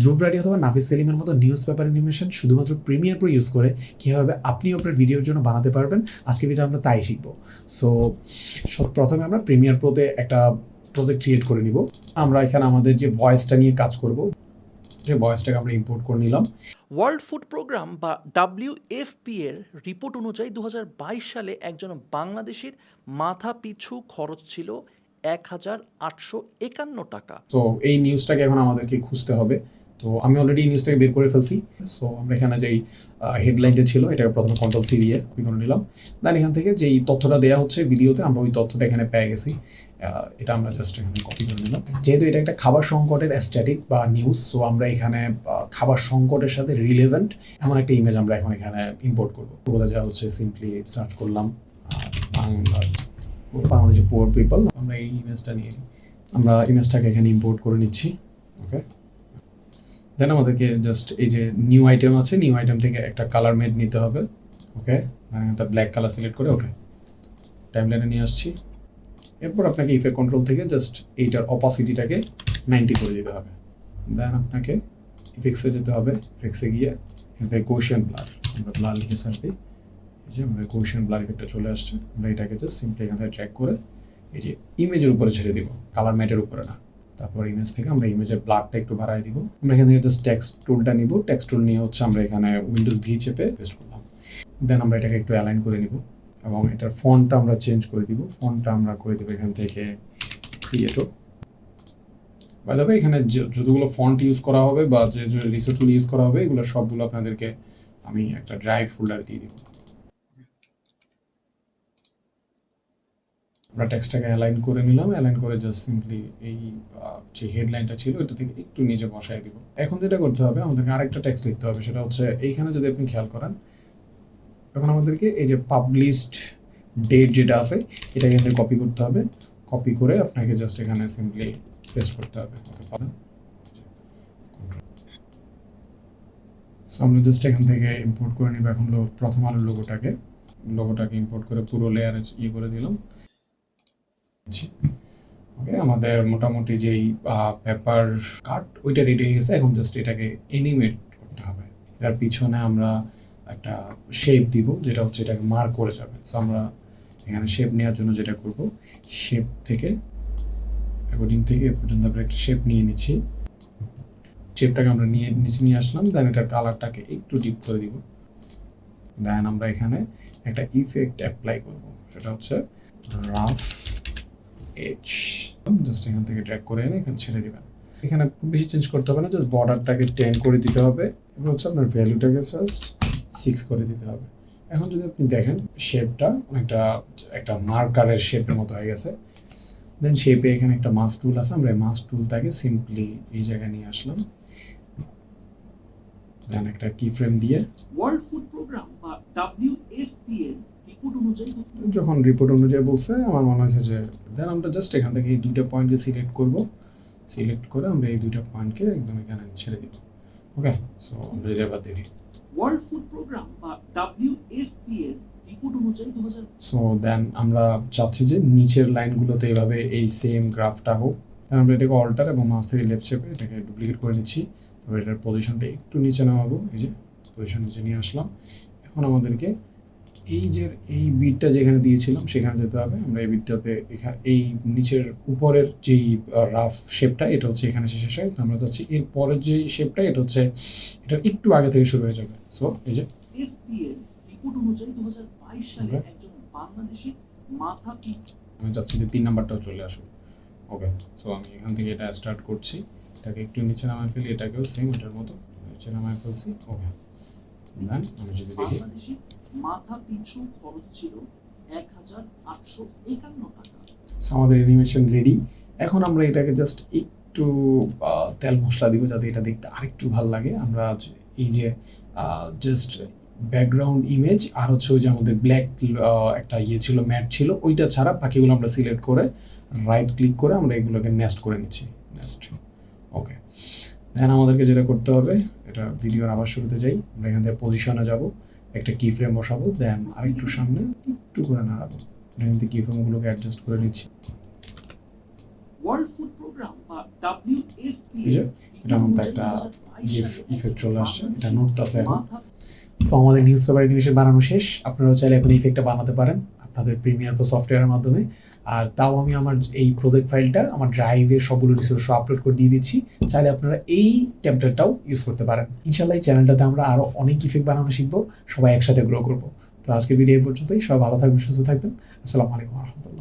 ধ্রুব ruddy অথবা নাফিস সেলিমের মতো নিউজ পেপার অ্যানিমেশন শুধুমাত্র প্রিমিয়ার প্রো ইউজ করে কীভাবে আপনি আপনার ভিডিওর জন্য বানাতে পারবেন, আজকে ভিডিও আমরা তাই শিখবো। সো প্রথমে আমরা প্রিমিয়ার প্রোতে একটা প্রজেক্ট ক্রিয়েট করে নিব। আমরা এখানে আমাদের যে ভয়েসটা নিয়ে কাজ করব, যে ভয়েসটাকে আমরা ইম্পোর্ট করে নিলাম। ওয়ার্ল্ড ফুড প্রোগ্রাম বা WFP এর রিপোর্ট অনুযায়ী 2022 সালে একজন বাংলাদেশির মাথা পিছু খরচ ছিল 1,851 টাকা। তো এই নিউজটাকে এখন আমাদেরকে খুঁজতে হবে। তো আমি অলরেডি এই নিউজটাকে বের করে ফেলছি। সো আমরা এখানে যেই হেডলাইনটা ছিল এটাকে প্রথমে কন্ট্রোল সি দিয়ে কপি করে নিলাম। দেন এখান থেকে যেই তথ্যটা দেওয়া হচ্ছে ভিডিওতে, আমরা ওই তথ্যটা এখানে পেয়ে গেছি। এটা আমরা জাস্ট এখানে কপি করে নিলাম। যেহেতু এটা একটা খাবার সংকটের অ্যাস্ট্যাটিক বা নিউজ, সো আমরা এখানে খাবার সংকটের সাথে রিলেভেন্ট এমন একটা ইমেজ আমরা এখন এখানে ইম্পোর্ট করবো। বলে যা হচ্ছে সিম্পলি সার্চ করলাম বাংলাদেশি পুয়ার পিপল, আমরা এই ইমেজটা নিয়ে আমরা ইমেজটাকে এখানে ইম্পোর্ট করে নিচ্ছি। ওকে, দেন আমাদেরকে জাস্ট এই যে নিউ আইটেম আছে, নিউ আইটেম থেকে একটা কালার মেড নিতে হবে। ওকে, তার ব্ল্যাক কালার সিলেক্ট করে ওকে টাইমলাইনে নিয়ে আসছি। এরপর আপনাকে ইফেক্ট কন্ট্রোল থেকে জাস্ট এইটার অপাসিটিটাকে 90 করে দিতে হবে। দেন আপনাকে ইফেক্টসে যেতে হবে। ইফেক্টসে গিয়ে এখানে গোশিয়ান ব্লার, আমরা ব্লার লিখে সার্চ দিই, এই যে আমাদের গোশিয়ান ব্লার ইফেক্টটা চলে আসছে। আমরা এটাকে জাস্ট সিম্পলি এখান থেকে ট্র্যাক করে এই যে ইমেজের উপরে ছেড়ে দিব, কালার ম্যাটের উপরে না। তারপর ইমেজ থেকে আমরা ইমেজের ব্লারটা একটু বাড়াই দিব। আমরা এখান থেকে জাস্ট টেক্সট টুলটা নিব। টেক্সট টুল নিয়ে হচ্ছে আমরা এখানে উইন্ডোজ ভি চেপে পেস্ট করলাম। দেন আমরা এটাকে একটু অ্যালাইন করে নিব এবং এটার ফন্টটা আমরা চেঞ্জ করে দিব। ফন্টটা আমরা করে দেবো এখান থেকে ক্রিয়েটো। বাই দ্য ওয়ে, এখানে যতগুলো ফন্ট ইউজ করা হবে বা যে রিসোর্সগুলো ইউজ করা হবে এগুলো সবগুলো আপনাদেরকে আমি একটা ড্রাইভ ফোল্ডার দিয়ে দিব। আমরা টেক্সটটাকে অ্যালাইন করে নিলাম। অ্যালাইন করে জাস্ট সিম্পলি এই যে হেডলাইনটা ছিল এটা থেকে একটু নিচে বসাই দিব। এখন যেটা করতে হবে, আমাদেরকে আরেকটা টেক্সট লিখতে হবে। সেটা হচ্ছে এইখানে যদি আপনি খেয়াল করেন, এখন আমাদেরকে এই যে পাবলিশড ডেট যেটা আছে এটা এখান থেকে কপি করতে হবে। কপি করে আপনাকে জাস্ট এখানে সিম্পলি পেস্ট করতে হবে। ওকে, পাবেন। সো আমরা জাস্ট এখান থেকে ইম্পোর্ট করে নিব এখন প্রথম আলোর লোগোটাকে ইম্পোর্ট করে পুরো লেয়ারে করে দিলাম। ওকে, আমাদের মোটামুটি যেই পেপার কাট ওইটা রেডি হয়ে গেছে। এখন জাস্ট এটাকে অ্যানিমেট করতে হবে। এটার পিছনে আমরা একটা শেপ দিব, যেটা হচ্ছে এটাকে মার্ক করে যাবে। সো আমরা এখানে শেপ নেওয়ার জন্য যেটা করব, শেপ থেকে অ্যাকর্ডিং থেকে এ পর্যন্ত আমরা একটা শেপ নিয়ে নিচ্ছি। শেপটাকে আমরা নিচে নিয়ে আসলাম। দেন এটার কালারটাকে একটু ডিপ করে দিব। দেন আমরা এখানে একটা ইফেক্ট অ্যাপ্লাই করব, সেটা হচ্ছে রাফ এজ। জাস্ট এখান থেকে ড্র্যাগ করে এনে এখানে ছেড়ে দিবেন। এখানে খুব বেশি চেঞ্জ করতে হবে না, জাস্ট বর্ডারটাকে 10 করে দিতে হবে এবং হচ্ছে আপনার ভ্যালুটাকে জাস্ট 6 করে দিতে হবে। এখন যদি আপনি দেখেন শেপটা অনেকটা একটা মার্কারের শেপের মতো হয়ে গেছে। দেন শেপে এখানে একটা মাস্ক টুল আছে, আমরা এই মাস্ক টুলটাকে সিম্পলি এই জায়গায় নিয়ে আসলাম। দেন একটা কি ফ্রেম দিয়ে ওয়ার্ল্ড ফুড প্রোগ্রাম বা WFP এর রিপোর্ট অনুযায়ী যখন রিপোর্ট অনুযায়ী বলছে, আমার মনে হয়েছে যে দেন আমরা জাস্ট এখান থেকে এই দুইটা পয়েন্টকে সিলেক্ট করব। সিলেক্ট করে আমরা এই দুইটা পয়েন্টকে একদম এখানে ছেড়ে দিব। ওকে, সো আমরা যদি আবার দেখি ওয়ার্ল্ড ফুড প্রোগ্রাম বা WFP এর রিপোর্ট অনুযায়ী 2000। সো দেন আমরা চাচ্ছি যে নিচের লাইনগুলোতে এইভাবে এই সেম গ্রাফটা হোক। আমরা এটাকে অল্টার এবং মাউস থেকে লেফট চেপে এটাকে ডুপ্লিকেট করে নিচ্ছি। তবে এটার পজিশনটা একটু নিচে নামাবো। এই যে পজিশন নিচে নিয়ে আসলাম। এখন আমাদেরকে এই যে এই বিটটা যেখানে দিয়েছিলাম সেখানে যেতে হবে। আমরা এই বিটটাতে এই নিচের উপরের যেই রাফ শেপটা এটা হচ্ছে এখানে শেষ হয়। তো আমরা চাচ্ছি এর পরের যে শেপটা এটা হচ্ছে এটা একটু আগে থেকে শুরু হয়ে যাবে। সো এই যে রিপোর্ট অনুযায়ী 2022 সালে একজন বাংলাদেশি মাথা পিছু, আমি চাচ্ছি যে 3 নাম্বারটাও চলে আসুক। ওকে, সো আমি এখান থেকে এটা স্টার্ট করছি। এটাকে একটু নিচে নামায় ফেলি, এটাকেও সেম এটার মতো নিচে নামায় ফেলছি। ওকে, দেন আমি যদি দেখি মাথা পিছু খরচ ছিল 1,851 টাকা। আমাদের অ্যানিমেশন রেডি। এখন আমরা এটাকে জাস্ট একটু তেল মশলা দিব যাতে এটা দেখতে আরেকটু ভালো লাগে। আমরা এই যে জাস্ট ব্যাকগ্রাউন্ড ইমেজ আর হচ্ছে ওই যে আমাদের ব্ল্যাক একটা ছিল ম্যাট ছিল, ওইটা ছাড়া বাকিগুলো আমরা সিলেক্ট করে রাইট ক্লিক করে আমরা এগুলোকে নেস্ট করে নিচ্ছি। নেস্ট। ওকে, দেন আমাদেরকে যেটা করতে হবে, এটা ভিডিওর আবার শুরুতে যাই। আমরা এখান থেকে পজিশনে যাব, একটা কি ফ্রেম বসাবো। দেন আরেকটু সামনে একটু করে নাড়াবো। এখান থেকে কি ফ্রেমগুলোকে অ্যাডজাস্ট করে নিচ্ছি। ওয়ার্ল্ড ফুড প্রোগ্রাম বা WFP এটার মধ্যে একটা ইফেক্ট চলে আসছে, এটা নড়তেছে এখন। সো আমাদের নিউজ পেপার অ্যানিমেশন বানানো শেষ। আপনারাও চাইলে এখন ইফেক্টটা বানাতে পারেন আপনাদের প্রিমিয়ার প্রো সফটওয়্যারের মাধ্যমে। আর তাও আমি আমার এই প্রজেক্ট ফাইলটা আমার ড্রাইভে সবগুলো রিসোর্স আপলোড করে দিয়ে দিচ্ছি, চাইলে আপনারা এই টেমপ্লেটটাও ইউজ করতে পারেন। ইনশাল্লাহ এই চ্যানেলটাতে আমরা আরও অনেক ইফেক্ট বানানো শিখবো, সবাই একসাথে গ্রো করবো। তো আজকের ভিডিও এই পর্যন্তই, সবাই ভালো থাকবেন, সুস্থ থাকবেন। আসসালামু আলাইকুম রহমতুল্লাহ।